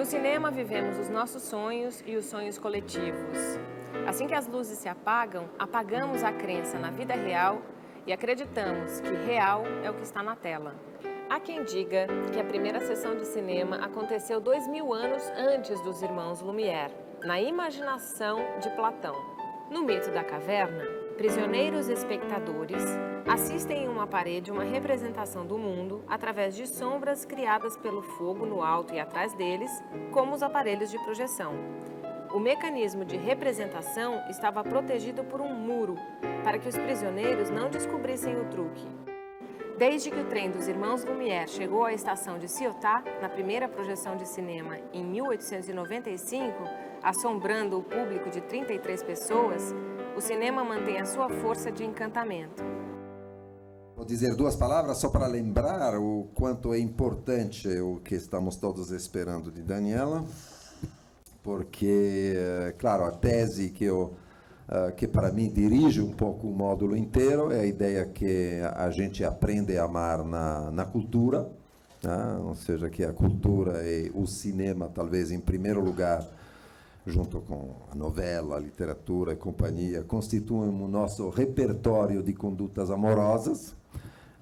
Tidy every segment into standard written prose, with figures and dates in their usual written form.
No cinema, vivemos os nossos sonhos e os sonhos coletivos. Assim que as luzes se apagam, apagamos a crença na vida real e acreditamos que real é o que está na tela. Há quem diga que a primeira sessão de cinema aconteceu 2000 anos antes dos irmãos Lumière, na imaginação de Platão. No mito da caverna, prisioneiros espectadores assistem em uma parede uma representação do mundo através de sombras criadas pelo fogo no alto e atrás deles, como os aparelhos de projeção. O mecanismo de representação estava protegido por um muro, para que os prisioneiros não descobrissem o truque. Desde que o trem dos irmãos Lumière chegou à estação de Ciotat, na primeira projeção de cinema em 1895, assombrando o público de 33 pessoas, o cinema mantém a sua força de encantamento. Vou dizer duas palavras só para lembrar o quanto é importante o que estamos todos esperando de Daniela, porque, claro, a tese que para mim dirige um pouco o módulo inteiro é a ideia que a gente aprende a amar na cultura, né? Ou seja, que a cultura e o cinema, talvez em primeiro lugar, junto com a novela, a literatura e companhia, constituem o nosso repertório de condutas amorosas,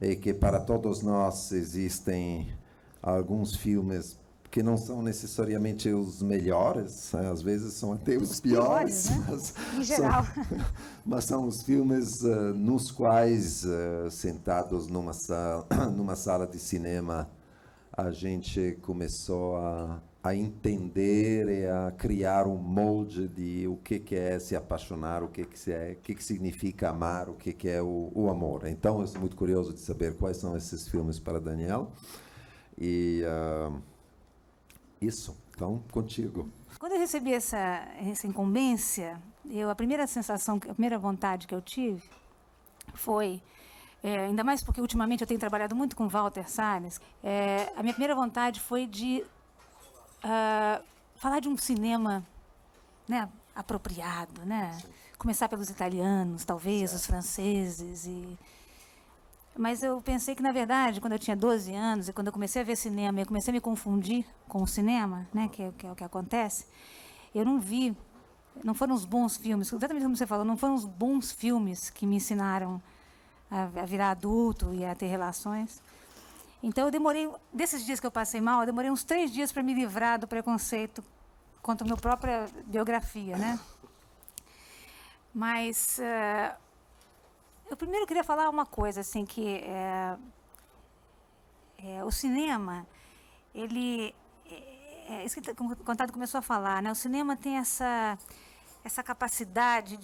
e que para todos nós existem alguns filmes que não são necessariamente os melhores, né? Às vezes são até os piores, né? Em geral. Mas são os filmes nos quais, sentados numa sala de cinema, a gente começou a entender e a criar um molde de o que é se apaixonar, o que significa amar, o que é o amor. Então, eu estou muito curioso de saber quais são esses filmes para Daniela. E isso, então, contigo. Quando eu recebi essa incumbência, a primeira sensação, a primeira vontade que eu tive foi, ainda mais porque ultimamente eu tenho trabalhado muito com Walter Salles, a minha primeira vontade foi de falar de um cinema, né, apropriado, né? Começar pelos italianos, talvez, certo, os franceses. Mas eu pensei que, na verdade, quando eu tinha 12 anos e quando eu comecei a ver cinema, eu comecei a me confundir com o cinema, né, que é o que acontece, eu não foram os bons filmes, exatamente como você falou, não foram os bons filmes que me ensinaram a virar adulto e a ter relações. Então, eu demorei, desses dias que eu passei mal, eu demorei uns 3 dias para me livrar do preconceito contra a minha própria biografia, né? Mas eu primeiro queria falar uma coisa, assim, que o cinema, isso que o Contato começou a falar, né? O cinema tem essa capacidade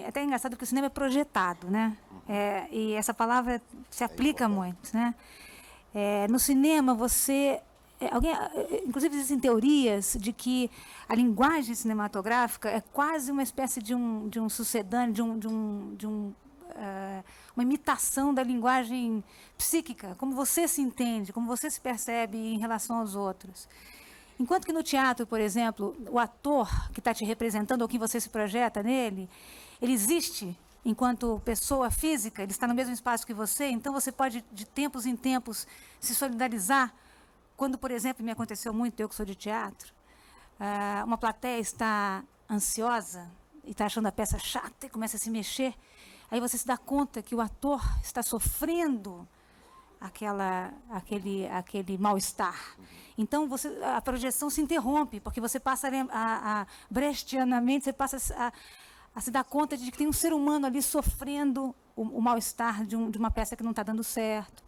até é engraçado que o cinema é projetado, né? E essa palavra se aplica muito, né? No cinema, inclusive existem teorias de que a linguagem cinematográfica é quase uma espécie de um sucedâneo, uma imitação da linguagem psíquica, como você se entende, como você se percebe em relação aos outros. Enquanto que no teatro, por exemplo, o ator que está te representando ou quem você se projeta nele, ele existe enquanto pessoa física, ele está no mesmo espaço que você, então você pode, de tempos em tempos, se solidarizar. Quando, por exemplo, me aconteceu muito, eu que sou de teatro, uma plateia está ansiosa e está achando a peça chata e começa a se mexer, aí você se dá conta que o ator está sofrendo aquele mal-estar. Então, a projeção se interrompe, porque você passa brechtianamente, você passa a se dar conta de que tem um ser humano ali sofrendo o mal-estar de uma peça que não está dando certo.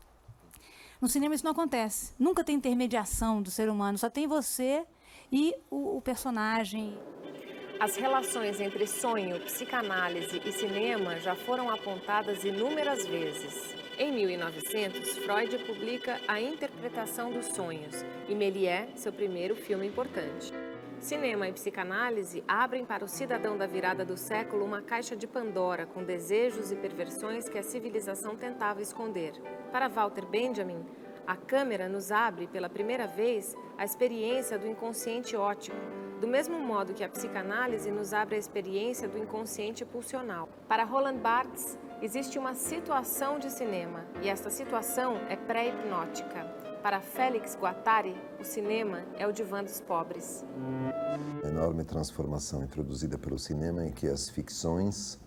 No cinema isso não acontece. Nunca tem intermediação do ser humano, só tem você e o personagem. As relações entre sonho, psicanálise e cinema já foram apontadas inúmeras vezes. Em 1900, Freud publica A Interpretação dos Sonhos e Méliès, seu primeiro filme importante. Cinema e psicanálise abrem para o cidadão da virada do século uma caixa de Pandora com desejos e perversões que a civilização tentava esconder. Para Walter Benjamin, a câmera nos abre, pela primeira vez, a experiência do inconsciente óptico, do mesmo modo que a psicanálise nos abre a experiência do inconsciente pulsional. Para Roland Barthes, existe uma situação de cinema, e esta situação é pré-hipnótica. Para Félix Guattari, o cinema é o divã dos pobres. A enorme transformação introduzida pelo cinema em que as ficções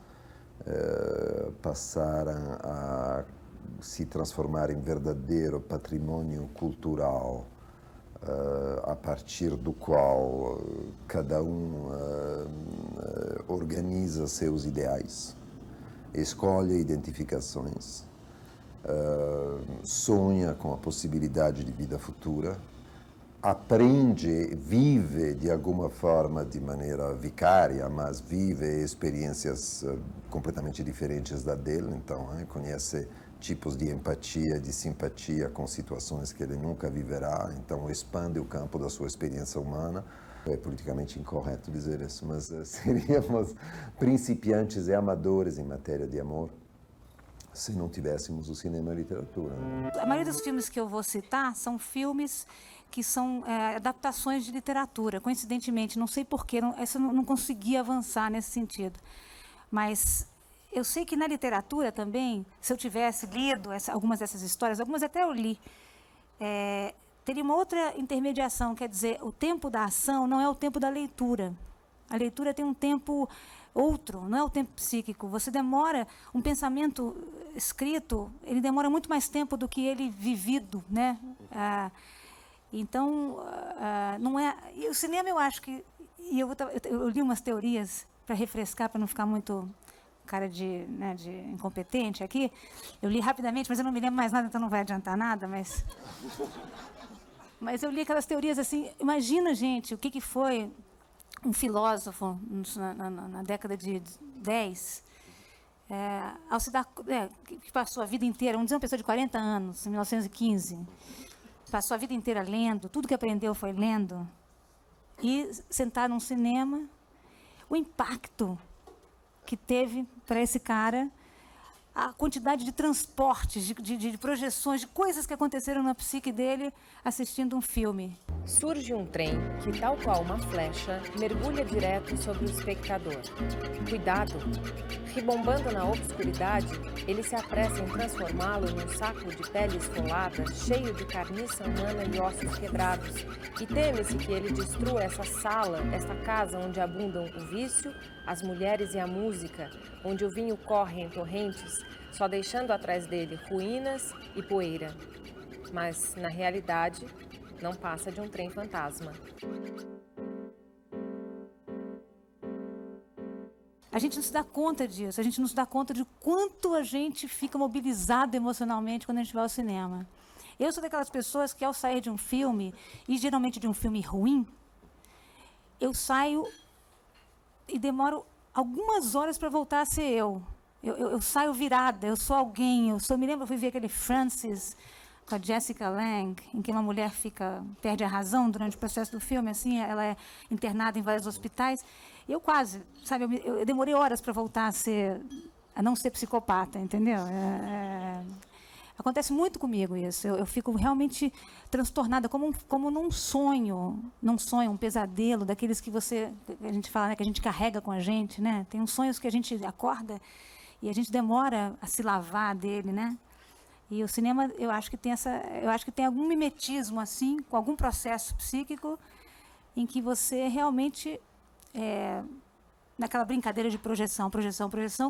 passaram a se transformar em verdadeiro patrimônio cultural, a partir do qual cada um organiza seus ideais, escolhe identificações, sonha com a possibilidade de vida futura, aprende, vive de alguma forma de maneira vicária, mas vive experiências completamente diferentes da dele, então conhece tipos de empatia, de simpatia com situações que ele nunca viverá, então expande o campo da sua experiência humana. É politicamente incorreto dizer isso, mas seríamos principiantes e amadores em matéria de amor se não tivéssemos o cinema e a literatura. A maioria dos filmes que eu vou citar são filmes que são adaptações de literatura. Coincidentemente, não sei porquê, eu não consegui avançar nesse sentido. Mas eu sei que na literatura também, se eu tivesse lido algumas dessas histórias, algumas até eu li, teria uma outra intermediação, quer dizer, o tempo da ação não é o tempo da leitura. A leitura tem um tempo outro, não é o tempo psíquico. Você demora, um pensamento escrito, ele demora muito mais tempo do que ele vivido, né? Então, não é... E o cinema, eu acho que... E eu li umas teorias para refrescar, para não ficar muito cara de incompetente aqui. Eu li rapidamente, mas eu não me lembro mais nada, então não vai adiantar nada, mas eu li aquelas teorias assim, imagina, gente, o que foi um filósofo na década de 10, ao se dar, que passou a vida inteira, vamos dizer uma pessoa de 40 anos, em 1915, passou a vida inteira lendo, tudo que aprendeu foi lendo, e sentar num cinema, o impacto que teve para esse cara, a quantidade de transportes, de projeções, de coisas que aconteceram na psique dele assistindo um filme. Surge um trem que, tal qual uma flecha, mergulha direto sobre o espectador. Cuidado! Ribombando na obscuridade, ele se apressa em transformá-lo num saco de pele esfolada, cheio de carniça humana e ossos quebrados. E teme-se que ele destrua essa sala, esta casa onde abundam o vício, as mulheres e a música, onde o vinho corre em torrentes, só deixando atrás dele ruínas e poeira. Mas, na realidade, não passa de um trem fantasma. A gente não se dá conta disso, a gente não se dá conta de quanto a gente fica mobilizado emocionalmente quando a gente vai ao cinema. Eu sou daquelas pessoas que, ao sair de um filme, e geralmente de um filme ruim, eu saio e demoro algumas horas para voltar a ser eu. Eu saio virada, eu sou alguém, me lembro, eu fui ver aquele Francis com a Jessica Lange, em que uma mulher perde a razão durante o processo do filme, assim, ela é internada em vários hospitais. Eu quase, sabe, eu demorei horas para voltar a não ser psicopata, entendeu? Acontece muito comigo isso. Eu fico realmente transtornada, como num sonho, um pesadelo, daqueles que a gente fala, né, que a gente carrega com a gente, né? Tem uns sonhos que a gente acorda e a gente demora a se lavar dele, né? E o cinema, eu acho que tem algum mimetismo assim, com algum processo psíquico, em que você realmente naquela brincadeira de projeção,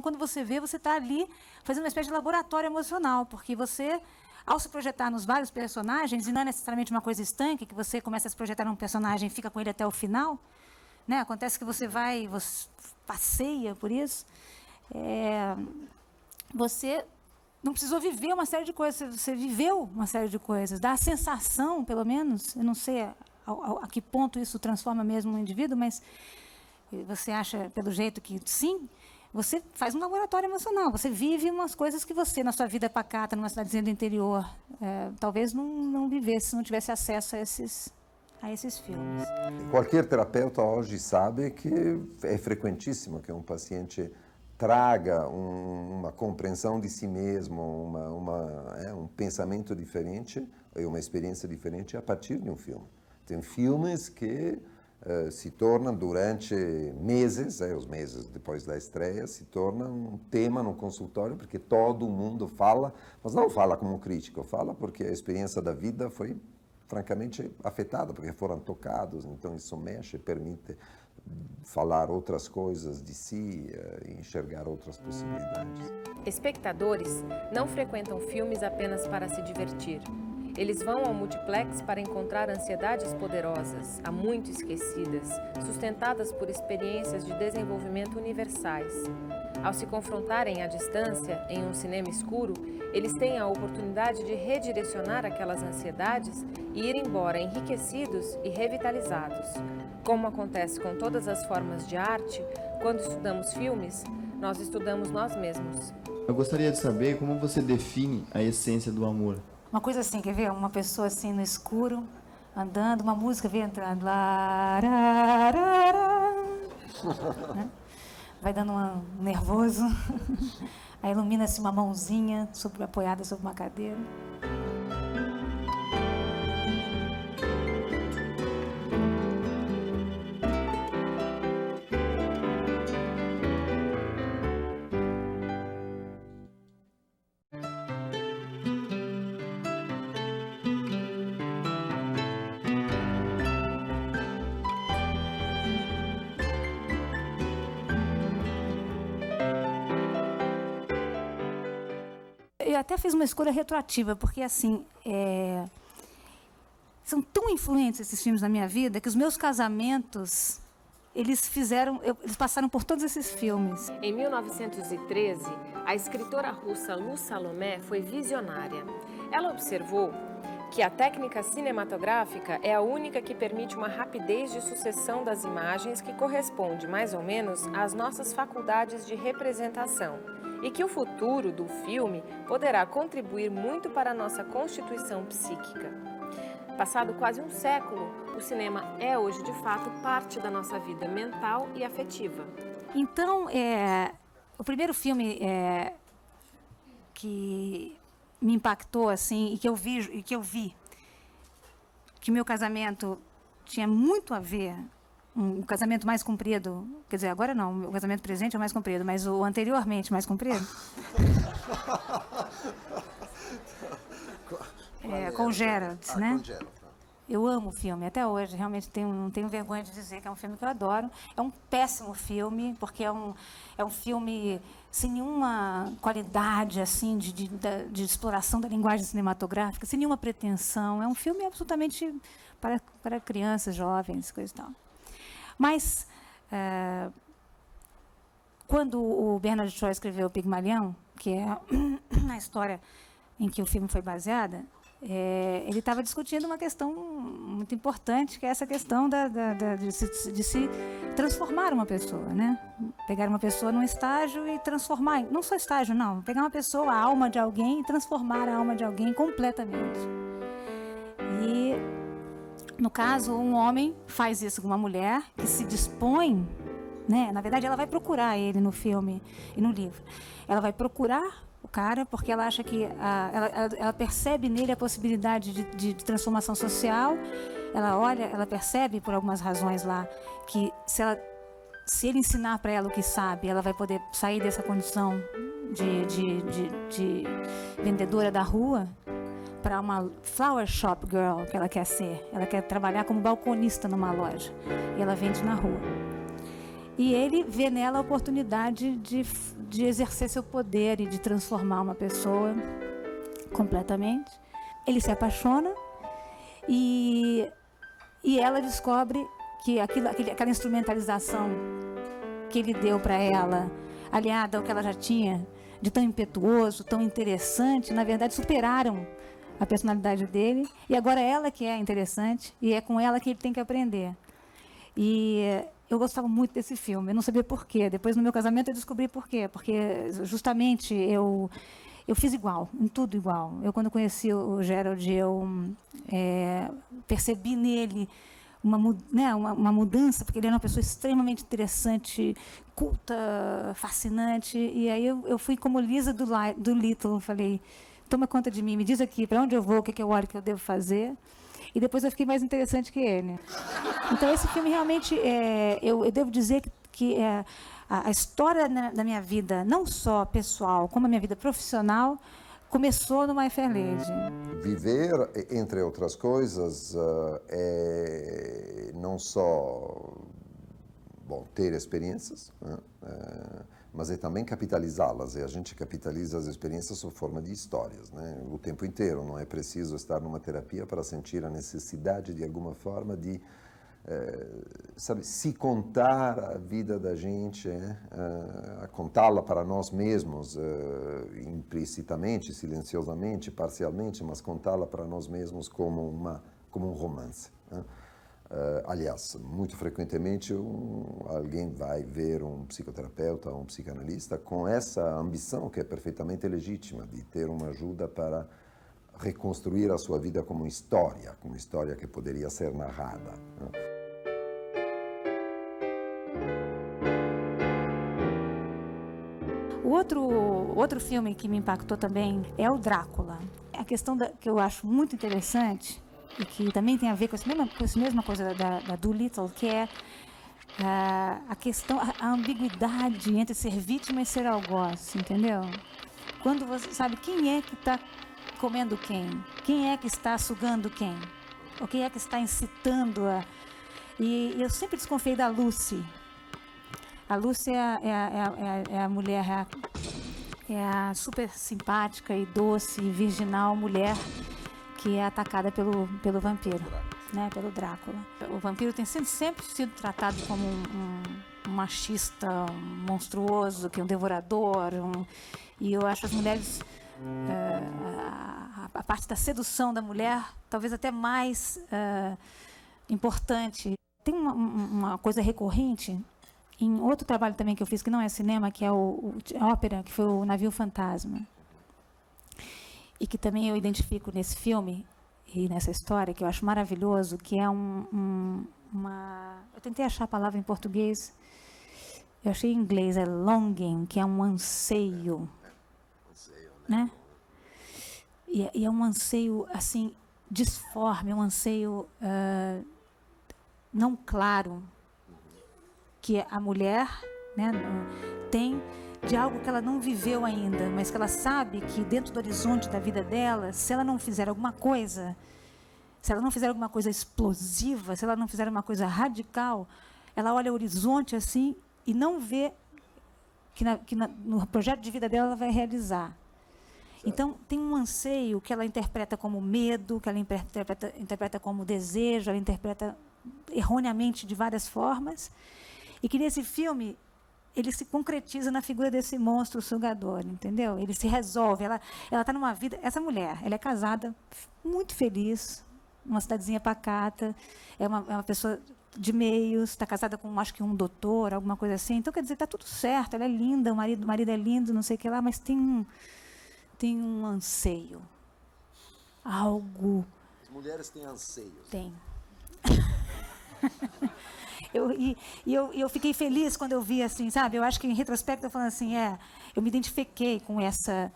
quando você vê, você está ali fazendo uma espécie de laboratório emocional, porque você, ao se projetar nos vários personagens, e não é necessariamente uma coisa estanque, que você começa a se projetar num personagem e fica com ele até o final, né? Acontece que você passeia por isso, você não precisou viver uma série de coisas, você viveu uma série de coisas, dá a sensação, pelo menos, eu não sei a que ponto isso transforma mesmo um indivíduo, mas você acha, pelo jeito, que sim, você faz um laboratório emocional, você vive umas coisas que você, na sua vida pacata, numa cidadezinha do interior, talvez não vivesse, se não tivesse acesso a esses filmes. Qualquer terapeuta hoje sabe que é frequentíssimo que um paciente traga uma compreensão de si mesmo, um pensamento diferente e uma experiência diferente a partir de um filme. Tem filmes que se torna, durante meses, os meses depois da estreia, se torna um tema no consultório, porque todo mundo fala, mas não fala como crítico, fala porque a experiência da vida foi francamente afetada, porque foram tocados, então isso mexe, permite falar outras coisas de si, enxergar outras possibilidades. Espectadores não frequentam filmes apenas para se divertir. Eles vão ao multiplex para encontrar ansiedades poderosas, há muito esquecidas, sustentadas por experiências de desenvolvimento universais. Ao se confrontarem à distância, em um cinema escuro, eles têm a oportunidade de redirecionar aquelas ansiedades e ir embora enriquecidos e revitalizados. Como acontece com todas as formas de arte, quando estudamos filmes, nós estudamos nós mesmos. Eu gostaria de saber como você define a essência do amor. Uma coisa assim, quer ver? Uma pessoa assim no escuro, andando, uma música vem entrando. Lararara, né? Vai dando um nervoso. Aí ilumina-se uma mãozinha apoiada sobre uma cadeira. Eu até fiz uma escolha retroativa, porque assim, são tão influentes esses filmes na minha vida que os meus casamentos, eles passaram por todos esses filmes. Em 1913, a escritora russa Lu Salomé foi visionária. Ela observou que a técnica cinematográfica é a única que permite uma rapidez de sucessão das imagens que corresponde, mais ou menos, às nossas faculdades de representação, e que o futuro do filme poderá contribuir muito para a nossa constituição psíquica. Passado quase um século, o cinema é hoje, de fato, parte da nossa vida mental e afetiva. Então, o primeiro filme que me impactou assim e que eu vi que meu casamento tinha muito a ver, um casamento mais comprido, quer dizer, agora não, o casamento presente é mais comprido, mas o anteriormente mais comprido, com o Gerald, né? Com Gerald. Eu amo o filme, até hoje, realmente não tenho vergonha de dizer que é um filme que eu adoro. É um péssimo filme, porque é um filme sem nenhuma qualidade assim, de exploração da linguagem cinematográfica, sem nenhuma pretensão. É um filme absolutamente para crianças, jovens, coisa e tal. Mas, quando o Bernard Shaw escreveu Pigmalião, que é a história em que o filme foi baseada, ele estava discutindo uma questão muito importante, que é essa questão de se transformar uma pessoa, né? Pegar uma pessoa num estágio e transformar, não só estágio, não, pegar uma pessoa, a alma de alguém, e transformar a alma de alguém completamente. E, no caso, um homem faz isso com uma mulher que se dispõe, né? Na verdade, ela vai procurar ele no filme e no livro. Ela vai procurar o cara, porque ela acha que ela percebe nele a possibilidade de transformação social. Ela percebe por algumas razões lá que se ele ensinar para ela o que sabe, ela vai poder sair dessa condição de vendedora da rua para uma flower shop girl que ela quer ser. Ela quer trabalhar como balconista numa loja e ela vende na rua. E ele vê nela a oportunidade de exercer seu poder e de transformar uma pessoa completamente. Ele se apaixona e ela descobre que aquela instrumentalização que ele deu para ela, aliada ao que ela já tinha de tão impetuoso, tão interessante, na verdade superaram a personalidade dele, e agora é ela que é interessante e é com ela que ele tem que aprender. E eu gostava muito desse filme, eu não sabia por quê. Depois, no meu casamento, eu descobri por quê. Porque, justamente, eu fiz igual, em tudo igual. Eu, quando conheci o Gerald, eu percebi nele uma mudança, porque ele era uma pessoa extremamente interessante, culta, fascinante. E aí eu fui como Lisa do Little, falei, toma conta de mim, me diz aqui para onde eu vou, o que eu olho, o que eu devo fazer. e depois eu fiquei mais interessante que ele. Então esse filme realmente, eu devo dizer que a história da minha vida, não só pessoal, como a minha vida profissional, começou no My Fair Lady. Viver, entre outras coisas, é não só ter experiências, né? Mas é também capitalizá-las. E a gente capitaliza as experiências sob forma de histórias, né? O tempo inteiro. Não é preciso estar numa terapia para sentir a necessidade, de alguma forma, de se contar a vida da gente, a contá-la para nós mesmos, implicitamente, silenciosamente, parcialmente, mas contá-la para nós mesmos como um romance, né? Aliás, muito frequentemente alguém vai ver um psicoterapeuta ou um psicanalista com essa ambição, que é perfeitamente legítima, de ter uma ajuda para reconstruir a sua vida como uma história que poderia ser narrada, né? O outro filme que me impactou também é o Drácula. A questão que eu acho muito interessante, e que também tem a ver com essa mesma coisa da Doolittle, que é a questão, a ambiguidade entre ser vítima e ser algoz, entendeu? Quando você sabe quem é que está comendo quem é que está sugando quem, ou quem é que está incitando E eu sempre desconfiei da Lucy. A Lucy é a mulher, é a super simpática e doce e virginal mulher que é atacada pelo vampiro, né, pelo Drácula. O vampiro tem sempre sido tratado como um machista, um monstruoso, que é um devorador, e eu acho as mulheres, a parte da sedução da mulher, talvez até mais importante. Tem uma coisa recorrente em outro trabalho também que eu fiz, que não é cinema, que é a ópera, que foi o Navio Fantasma. E que também eu identifico nesse filme e nessa história, que eu acho maravilhoso, que é eu tentei achar a palavra em português, eu achei em inglês, é longing, que é um anseio, né? E é um anseio, assim, disforme, um anseio não claro, que a mulher, né, tem de algo que ela não viveu ainda, mas que ela sabe que dentro do horizonte da vida dela, se ela não fizer alguma coisa, explosiva, se ela não fizer uma coisa radical, ela olha o horizonte assim e não vê que no projeto de vida dela ela vai realizar. Então, tem um anseio que ela interpreta como medo, que ela interpreta como desejo, ela interpreta erroneamente de várias formas, e que nesse filme ele se concretiza na figura desse monstro sugador, entendeu? Ele se resolve, ela está numa vida... Essa mulher, ela é casada, muito feliz, numa cidadezinha pacata, é uma pessoa de meios, está casada com, acho que um doutor, alguma coisa assim. Então, quer dizer, está tudo certo, ela é linda, o marido é lindo, não sei o que lá, mas tem um anseio. Algo... As mulheres têm anseios. Tem. Eu fiquei feliz quando eu vi, assim, sabe? Eu acho que, em retrospecto, eu falando assim, eu me identifiquei com essa,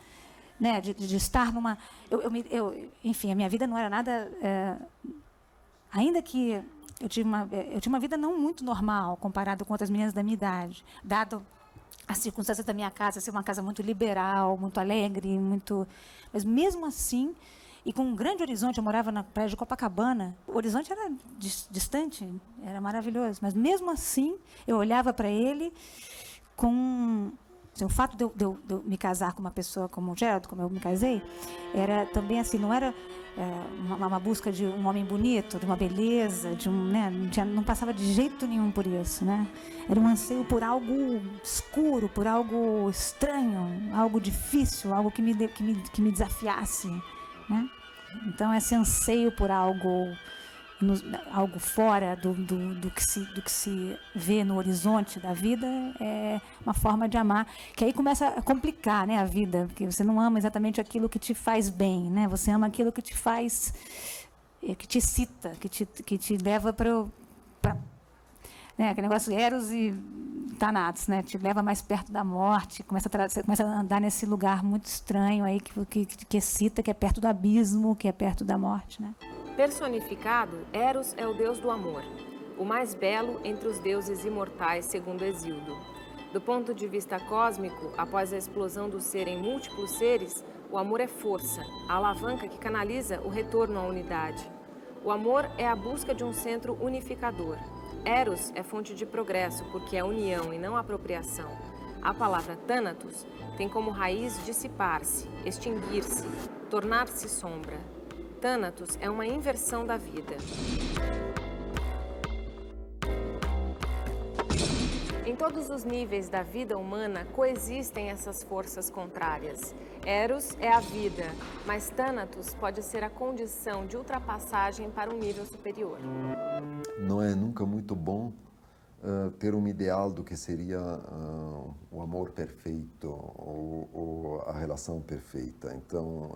né, de estar numa... enfim, a minha vida não era nada... ainda que eu tinha uma vida não muito normal, comparado com outras meninas da minha idade, dado as circunstâncias da minha casa ser uma casa muito liberal, muito alegre, mas mesmo assim... E com um grande horizonte, eu morava na praia de Copacabana, o horizonte era distante, era maravilhoso, mas mesmo assim, eu olhava para ele com... Assim, o fato de eu me casar com uma pessoa como o Gerald, como eu me casei, era também assim, não era uma busca de um homem bonito, de uma beleza, né, não passava de jeito nenhum por isso, né? Era um anseio por algo escuro, por algo estranho, algo difícil, algo que me desafiasse, né? Então, esse anseio por algo fora do que se vê no horizonte da vida é uma forma de amar, que aí começa a complicar, né, a vida, porque você não ama exatamente aquilo que te faz bem, né? Você ama aquilo que te faz, que te excita, que te leva para né, aquele negócio Eros e Thanatos, né? Te leva mais perto da morte, você começa a andar nesse lugar muito estranho aí que excita, que é perto do abismo, que é perto da morte, né? Personificado, Eros é o deus do amor, o mais belo entre os deuses imortais, segundo Hesíodo. Do ponto de vista cósmico, após a explosão do ser em múltiplos seres, o amor é força, a alavanca que canaliza o retorno à unidade. O amor é a busca de um centro unificador. Eros é fonte de progresso, porque é união e não apropriação. A palavra Thanatos tem como raiz dissipar-se, extinguir-se, tornar-se sombra. Thanatos é uma inversão da vida. Em todos os níveis da vida humana coexistem essas forças contrárias. Eros é a vida, mas Thanatos pode ser a condição de ultrapassagem para um nível superior. Não é nunca muito bom ter um ideal do que seria o amor perfeito ou a relação perfeita. Então,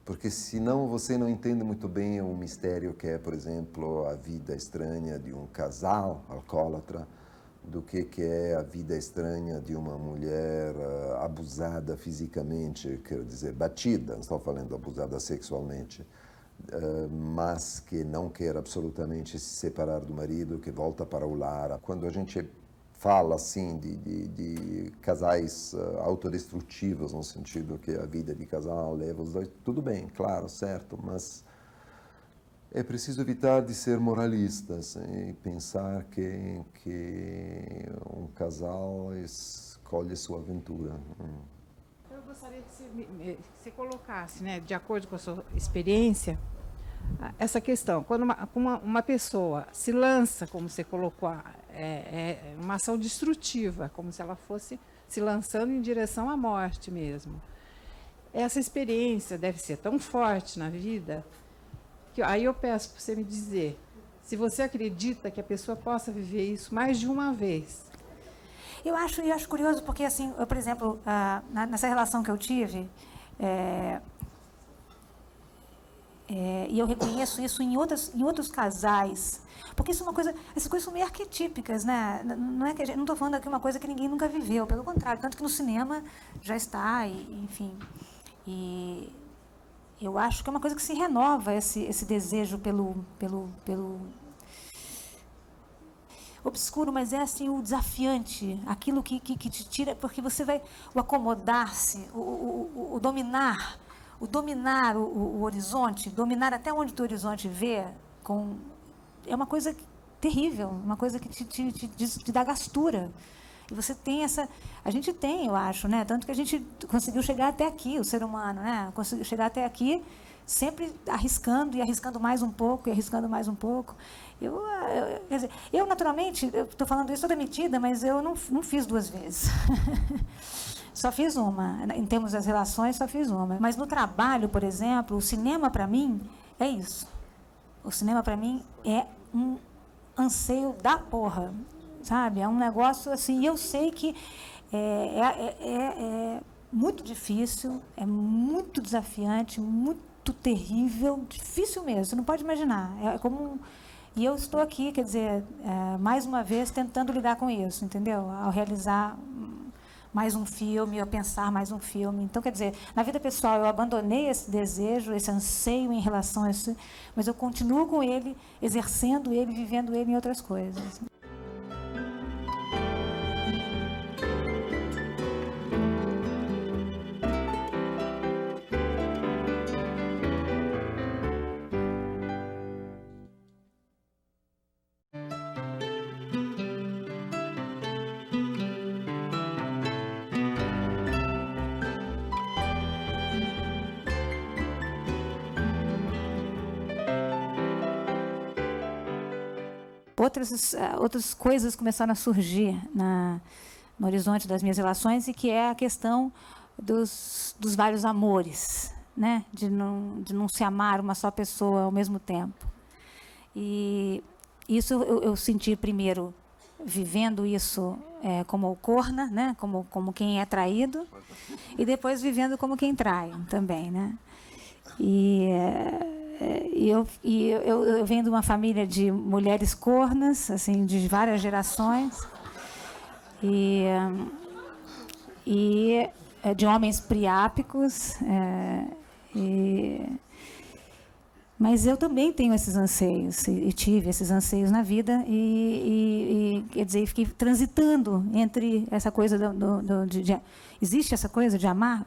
porque senão você não entende muito bem o mistério que é, por exemplo, a vida estranha de um casal alcoólatra, do que é a vida estranha de uma mulher abusada fisicamente, quer dizer, batida, não estou falando abusada sexualmente, mas que não quer absolutamente se separar do marido, que volta para o lar. Quando a gente fala assim de casais autodestrutivos, no sentido que a vida de casal leva os dois, tudo bem, claro, certo, mas é preciso evitar de ser moralistas e pensar que um casal escolhe sua aventura. Eu gostaria que você colocasse, né, de acordo com a sua experiência, essa questão. Quando uma pessoa se lança, como você colocou, é uma ação destrutiva, como se ela fosse se lançando em direção à morte mesmo. Essa experiência deve ser tão forte na vida que aí eu peço para você me dizer se você acredita que a pessoa possa viver isso mais de uma vez. Eu acho curioso porque, assim, eu, por exemplo, nessa relação que eu tive, e eu reconheço isso em outros casais, porque isso é uma coisa, essas coisas são meio arquetípicas, né? Não é que não estou falando aqui uma coisa que ninguém nunca viveu, pelo contrário, tanto que no cinema já está, enfim. E eu acho que é uma coisa que se renova, esse desejo pelo obscuro, mas é assim o desafiante, aquilo que te tira, porque você vai o acomodar-se, o dominar o horizonte, dominar até onde o horizonte vê, é uma coisa terrível, uma coisa que te dá gastura. E você tem a gente tem, eu acho, né? Tanto que a gente conseguiu chegar até aqui, o ser humano, né? Conseguiu chegar até aqui, sempre arriscando e arriscando mais um pouco, e arriscando mais um pouco. Quer dizer, eu naturalmente, eu estou falando isso toda metida, mas eu não fiz duas vezes. Só fiz uma. Em termos das relações, só fiz uma. Mas no trabalho, por exemplo, o cinema para mim é isso. O cinema para mim é um anseio da porra. Sabe? É um negócio assim, e eu sei que é muito difícil, é muito desafiante, muito terrível, difícil mesmo, você não pode imaginar. E eu estou aqui, quer dizer, mais uma vez tentando lidar com isso, entendeu? Ao realizar mais um filme, ao pensar mais um filme. Então, quer dizer, na vida pessoal eu abandonei esse desejo, esse anseio em relação a isso, mas eu continuo com ele, exercendo ele, vivendo ele em outras coisas. Outras coisas começaram a surgir no horizonte das minhas relações, e que é a questão dos vários amores, né? De não se amar uma só pessoa ao mesmo tempo. E isso eu senti primeiro vivendo isso como corna, né? Como quem é traído, e depois vivendo como quem trai também, né? Eu venho de uma família de mulheres cornas, assim, de várias gerações, e de homens priápicos, Mas eu também tenho esses anseios, e tive esses anseios na vida, e quer dizer, fiquei transitando entre essa coisa existe essa coisa de amar?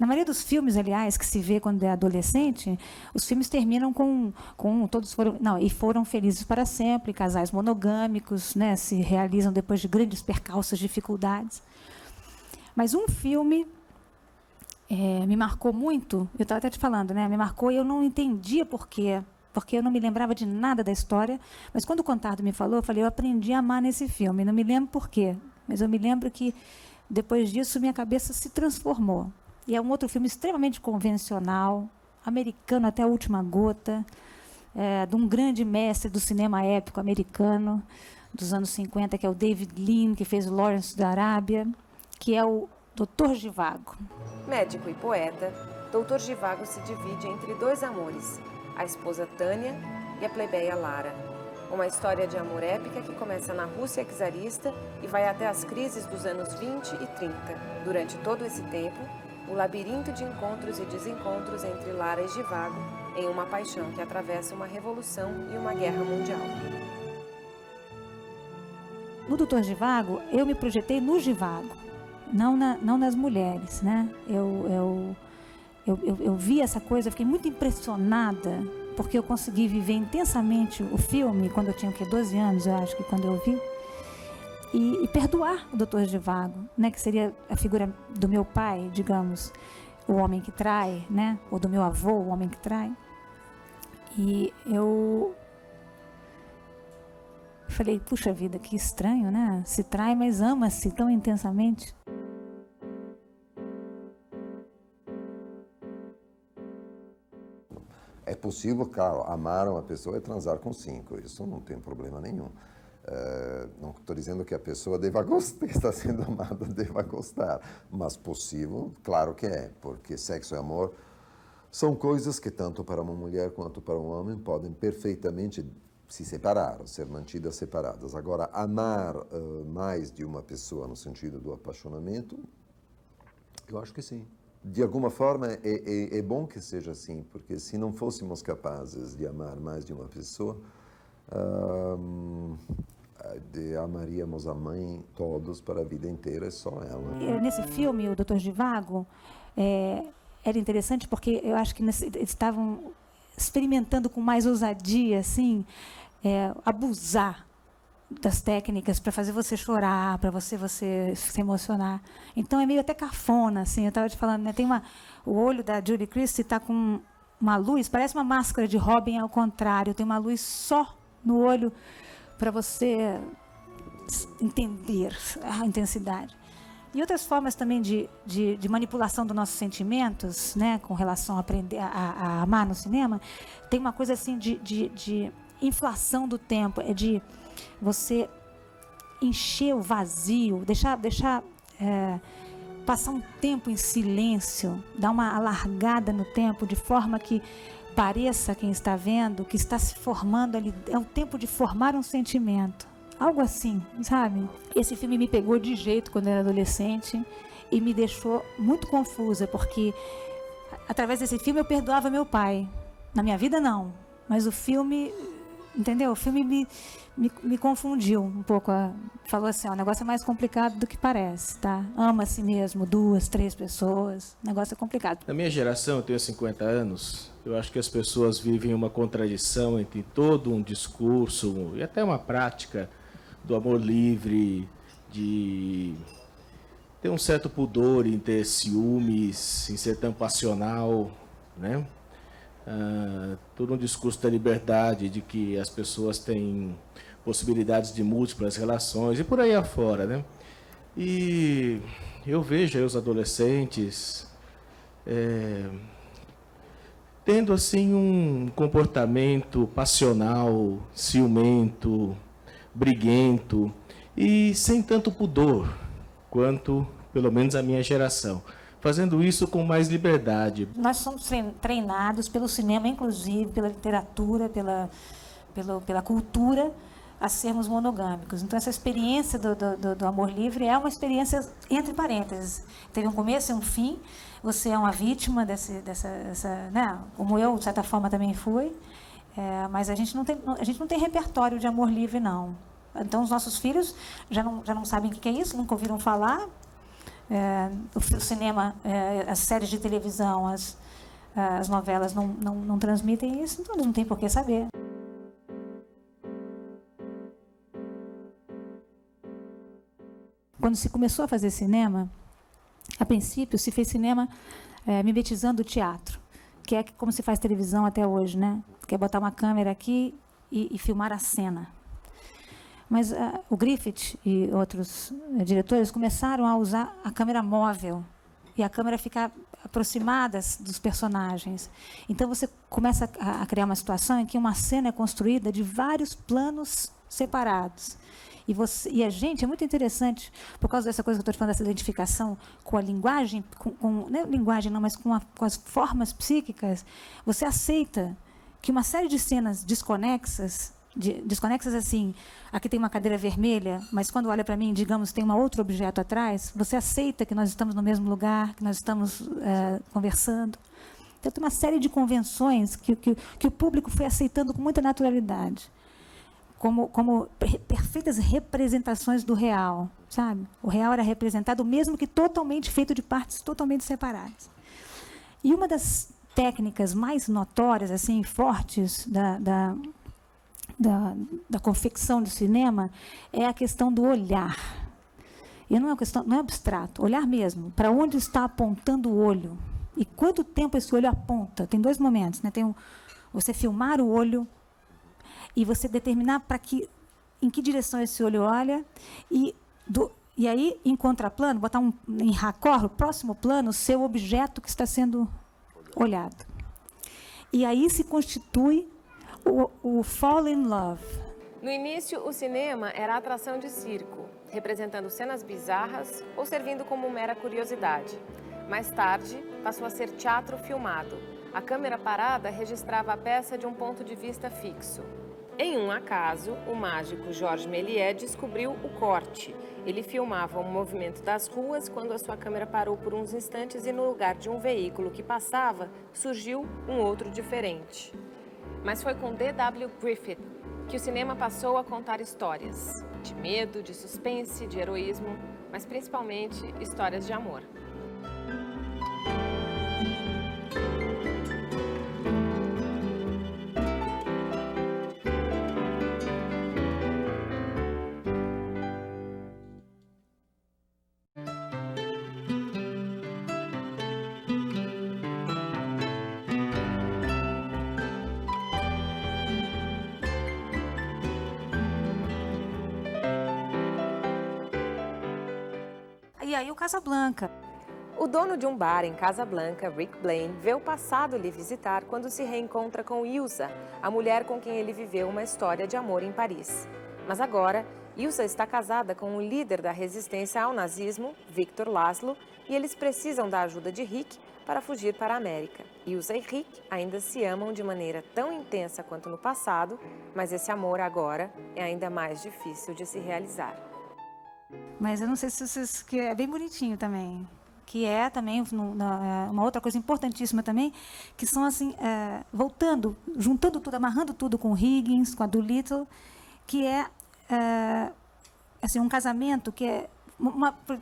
Na maioria dos filmes, aliás, que se vê quando é adolescente, os filmes terminam com todos foram felizes para sempre, casais monogâmicos, né, se realizam depois de grandes percalços, dificuldades. Mas um filme me marcou muito, eu estava até te falando, né? Me marcou e eu não entendia por quê, porque eu não me lembrava de nada da história, mas quando o Contardo me falou, eu falei, eu aprendi a amar nesse filme, não me lembro por quê, mas eu me lembro que depois disso minha cabeça se transformou. E é um outro filme extremamente convencional, americano até a última gota, de um grande mestre do cinema épico americano, dos anos 50, que é o David Lean, que fez o Lawrence da Arábia, que é o Dr. Zhivago. Médico e poeta, Dr. Zhivago se divide entre dois amores, a esposa Tânia e a plebeia Lara. Uma história de amor épica que começa na Rússia czarista e vai até as crises dos anos 20 e 30. Durante todo esse tempo, o labirinto de encontros e desencontros entre Lara e Zhivago em uma paixão que atravessa uma revolução e uma guerra mundial. No Dr. Zhivago, eu me projetei no Zhivago, não nas mulheres, né? Eu vi essa coisa, eu fiquei muito impressionada, porque eu consegui viver intensamente o filme, quando eu tinha 12 anos, eu acho que quando eu vi, e perdoar o Dr. Zhivago, né? Que seria a figura do meu pai, digamos, o homem que trai, né? Ou do meu avô, o homem que trai. E eu falei, puxa vida, que estranho, né? Se trai, mas ama-se tão intensamente. É possível, claro, amar uma pessoa e transar com 5, isso não tem problema nenhum. Não estou dizendo que a pessoa deva gostar, está sendo amada, deva gostar, mas possível, claro que é, porque sexo e amor são coisas que tanto para uma mulher quanto para um homem podem perfeitamente se separar, ser mantidas separadas. Agora, amar mais de uma pessoa no sentido do apaixonamento, eu acho que sim. De alguma forma, é bom que seja assim, porque se não fôssemos capazes de amar mais de uma pessoa, amaríamos a mãe todos para a vida inteira, é só ela. Nesse filme, o Dr. Zhivago, era interessante porque eu acho que eles estavam experimentando com mais ousadia, assim, abusar das técnicas para fazer você chorar, para você se emocionar. Então é meio até cafona, assim. Eu estava te falando, né? Tem o olho da Julie Christie está com uma luz, parece uma máscara de Robin ao contrário. Tem uma luz só no olho para você entender a intensidade. E outras formas também de manipulação dos nossos sentimentos, né, com relação a aprender a amar no cinema, tem uma coisa assim de inflação do tempo, de você encher o vazio, deixar passar um tempo em silêncio, dar uma alargada no tempo, de forma que pareça, quem está vendo, que está se formando ali, é o tempo de formar um sentimento. Algo assim, sabe? Esse filme me pegou de jeito quando eu era adolescente e me deixou muito confusa, porque através desse filme eu perdoava meu pai. Na minha vida, não. Mas o filme, entendeu? O filme me confundiu um pouco. Falou assim, o negócio é mais complicado do que parece, tá? Ama a si mesmo, 2, 3 pessoas. O negócio é complicado. Na minha geração, eu tenho 50 anos, eu acho que as pessoas vivem uma contradição entre todo um discurso e até uma prática do amor livre, de ter um certo pudor em ter ciúmes, em ser tão passional, né? Todo um discurso da liberdade, de que as pessoas têm possibilidades de múltiplas relações e por aí afora, né? E eu vejo aí os adolescentes tendo assim um comportamento passional, ciumento, briguento e sem tanto pudor quanto, pelo menos, a minha geração. Fazendo isso com mais liberdade. Nós somos treinados pelo cinema, inclusive, pela literatura, pela cultura, a sermos monogâmicos. Então, essa experiência do amor livre é uma experiência entre parênteses. Teve um começo e um fim. Você é uma vítima dessa, né? Como eu, de certa forma, também fui. Mas a gente não tem repertório de amor livre, não. Então, os nossos filhos já não sabem o que é isso, nunca ouviram falar. O cinema, as séries de televisão, as novelas não transmitem isso, então não tem por que saber. Quando se começou a fazer cinema, a princípio se fez cinema mimetizando o teatro, que é como se faz televisão até hoje, né? Que é botar uma câmera aqui e filmar a cena. Mas o Griffith e outros diretores começaram a usar a câmera móvel e a câmera ficar aproximada dos personagens. Então você começa a criar uma situação em que uma cena é construída de vários planos separados. E a gente, é muito interessante, por causa dessa coisa que eu estou te falando, dessa identificação com a linguagem, não é linguagem não, mas com as formas psíquicas, você aceita que uma série de cenas desconexas assim, aqui tem uma cadeira vermelha, mas quando olha para mim, digamos, tem um outro objeto atrás, você aceita que nós estamos no mesmo lugar, que nós estamos conversando. Então, tem uma série de convenções que o público foi aceitando com muita naturalidade, como perfeitas representações do real, sabe? O real era representado, mesmo que totalmente feito de partes totalmente separadas. E uma das técnicas mais notórias, assim, fortes da confecção do cinema é a questão do olhar. E não é abstrato, olhar mesmo, para onde está apontando o olho. E quanto tempo esse olho aponta? Tem dois momentos, né? Tem você filmar o olho e você determinar em que direção esse olho olha e aí, em contraplano, botar em raccord, o próximo plano, o seu objeto que está sendo olhado. E aí se constitui o fall in love. No início, o cinema era atração de circo, representando cenas bizarras ou servindo como mera curiosidade. Mais tarde, passou a ser teatro filmado. A câmera parada registrava a peça de um ponto de vista fixo. Em um acaso, o mágico Georges Méliès descobriu o corte. Ele filmava o movimento das ruas quando a sua câmera parou por uns instantes e no lugar de um veículo que passava, surgiu um outro diferente. Mas foi com D.W. Griffith que o cinema passou a contar histórias de medo, de suspense, de heroísmo, mas principalmente histórias de amor. E aí o Casablanca. O dono de um bar em Casablanca, Rick Blaine, vê o passado lhe visitar quando se reencontra com Ilsa, a mulher com quem ele viveu uma história de amor em Paris. Mas agora, Ilsa está casada com o líder da resistência ao nazismo, Victor Laszlo, e eles precisam da ajuda de Rick para fugir para a América. Ilsa e Rick ainda se amam de maneira tão intensa quanto no passado, mas esse amor agora é ainda mais difícil de se realizar. Mas eu não sei se vocês... que é bem bonitinho também. Que é também uma outra coisa importantíssima também, que são assim, juntando tudo, amarrando tudo com o Higgins, com a Doolittle, que é assim, um casamento que é...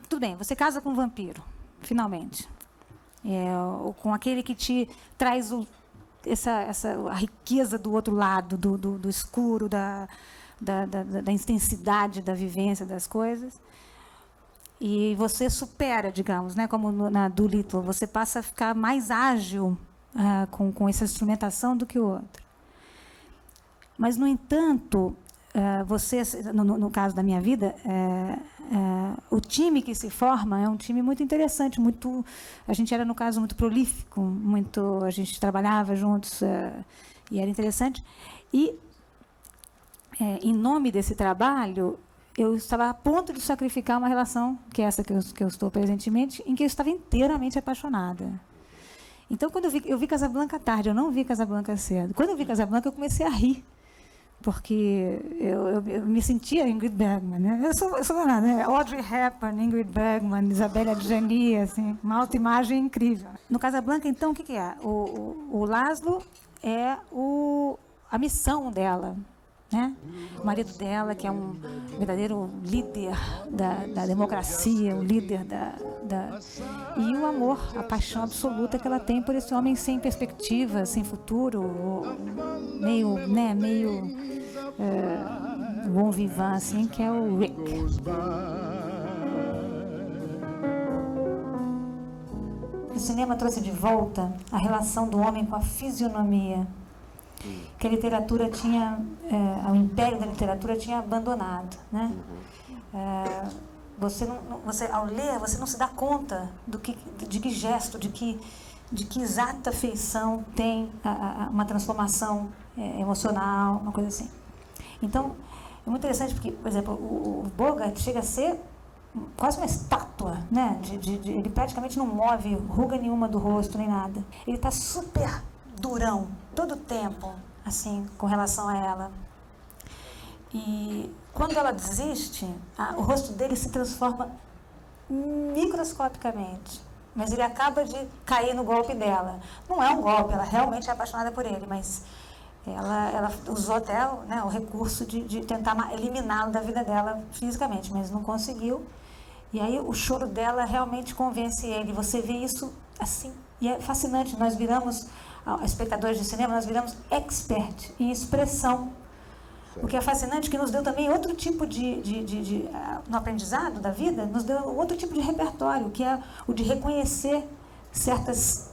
tudo bem, você casa com um vampiro, finalmente. Com aquele que te traz a riqueza do outro lado, do escuro, da intensidade da vivência das coisas. E você supera, digamos, né, como na Doolittle, você passa a ficar mais ágil com essa instrumentação do que o outro. Mas, no entanto, no caso da minha vida, o time que se forma é um time muito interessante, a gente era, no caso, muito prolífico, a gente trabalhava juntos e era interessante. E, em nome desse trabalho, eu estava a ponto de sacrificar uma relação, que é essa que eu estou presentemente, em que eu estava inteiramente apaixonada. Então, quando eu vi Casablanca tarde, eu não vi Casablanca cedo. Quando eu vi Casablanca, eu comecei a rir, porque eu me sentia Ingrid Bergman, né? Eu sou danada, né? Audrey Hepburn, Ingrid Bergman, Isabelle Adjani, assim, uma autoimagem incrível. No Casablanca, então, o que é? O Laszlo é a missão dela, né? O marido dela, que é um verdadeiro líder da democracia, um líder e o amor, a paixão absoluta que ela tem por esse homem sem perspectiva, sem futuro, meio bom vivant, assim, que é o Rick. O cinema trouxe de volta a relação do homem com a fisionomia, que a literatura tinha, o império da literatura tinha abandonado, né? Você ao ler, você não se dá conta de que gesto, de que exata feição tem uma transformação emocional, uma coisa assim. Então, é muito interessante porque, por exemplo, o Bogart chega a ser quase uma estátua, né? Ele praticamente não move ruga nenhuma do rosto, nem nada. Ele está super durão, todo o tempo, assim, com relação a ela. E quando ela desiste, o rosto dele se transforma microscopicamente. Mas ele acaba de cair no golpe dela. Não é um golpe, ela realmente é apaixonada por ele, mas ela usou até o recurso de tentar eliminá-lo da vida dela fisicamente, mas não conseguiu. E aí o choro dela realmente convence ele. Você vê isso assim, e é fascinante. Nós viramos, espectadores de cinema, nós viramos expert em expressão. O que é fascinante, que nos deu também outro tipo no aprendizado da vida, nos deu outro tipo de repertório, que é o de reconhecer certas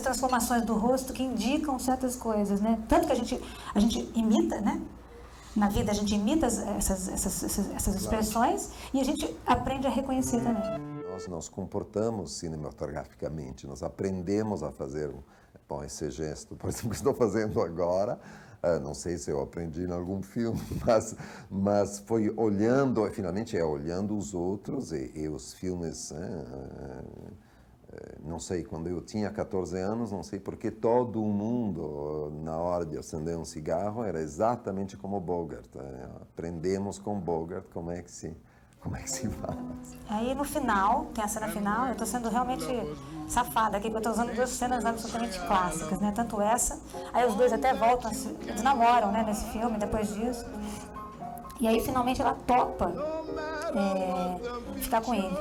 transformações do rosto que indicam certas coisas, né? Tanto que a gente imita, né? Na vida a gente imita essas expressões e a gente aprende a reconhecer também. Nós nos comportamos cinematograficamente, nós aprendemos a fazer esse gesto, por exemplo, que estou fazendo agora. Não sei se eu aprendi em algum filme, mas foi olhando, finalmente olhando os outros e os filmes. Não sei, quando eu tinha 14 anos, não sei porque todo mundo, na hora de acender um cigarro, era exatamente como Bogart. Aprendemos com Bogart como é que se faz. Aí no final, tem a cena final, eu estou sendo realmente safada aqui, porque eu estou usando duas cenas absolutamente clássicas, né? Tanto essa, aí os dois até voltam, eles namoram, né, nesse filme, depois disso. E aí finalmente ela topa ficar com ele.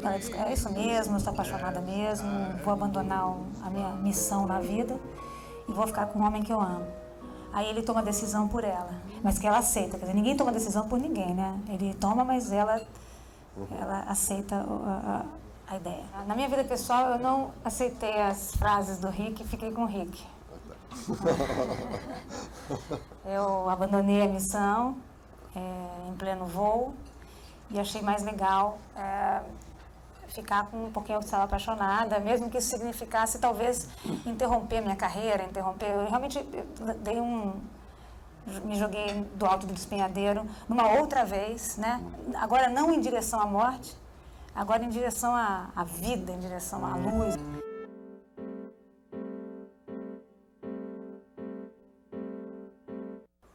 Ela diz, é isso mesmo, eu estou apaixonada mesmo, vou abandonar a minha missão na vida e vou ficar com o homem que eu amo. Aí ele toma decisão por ela, mas que ela aceita. Quer dizer, ninguém toma decisão por ninguém, né? Ele toma, mas ela aceita a ideia. Na minha vida pessoal, eu não aceitei as frases do Rick e fiquei com o Rick. Eu abandonei a missão em pleno voo e achei mais legal ficar com um pouquinho de sala apaixonada, mesmo que isso significasse talvez interromper minha carreira, eu realmente me joguei do alto do despenhadeiro numa outra vez, né? Agora não em direção à morte, agora em direção à vida, em direção à luz.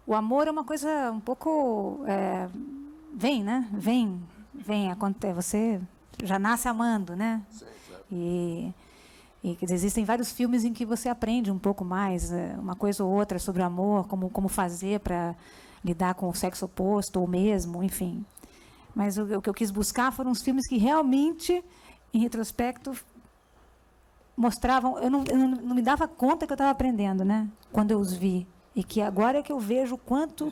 O amor é uma coisa um pouco vem, acontece, você já nasce amando, né? Sim, claro. E quer dizer, existem vários filmes em que você aprende um pouco mais, uma coisa ou outra sobre o amor, como fazer para lidar com o sexo oposto ou mesmo, enfim. Mas o que eu quis buscar foram os filmes que realmente, em retrospecto, mostravam. Eu não me dava conta que eu estava aprendendo, né? Quando eu os vi. E que agora é que eu vejo o quanto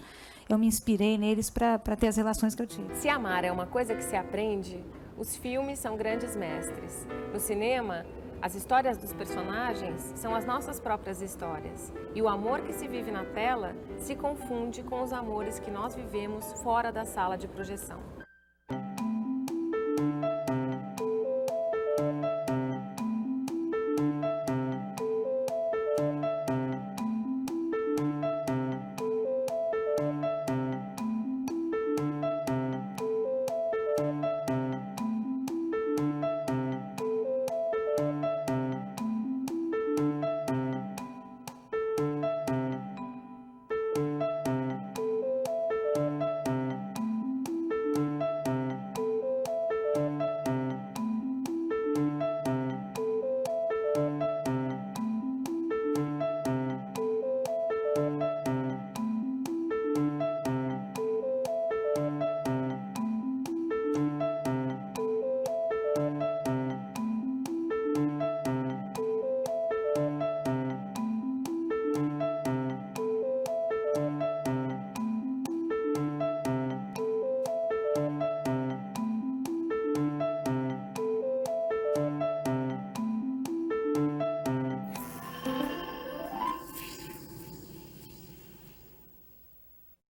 eu me inspirei neles para ter as relações que eu tive. Se amar é uma coisa que se aprende, os filmes são grandes mestres. No cinema, as histórias dos personagens são as nossas próprias histórias. E o amor que se vive na tela se confunde com os amores que nós vivemos fora da sala de projeção.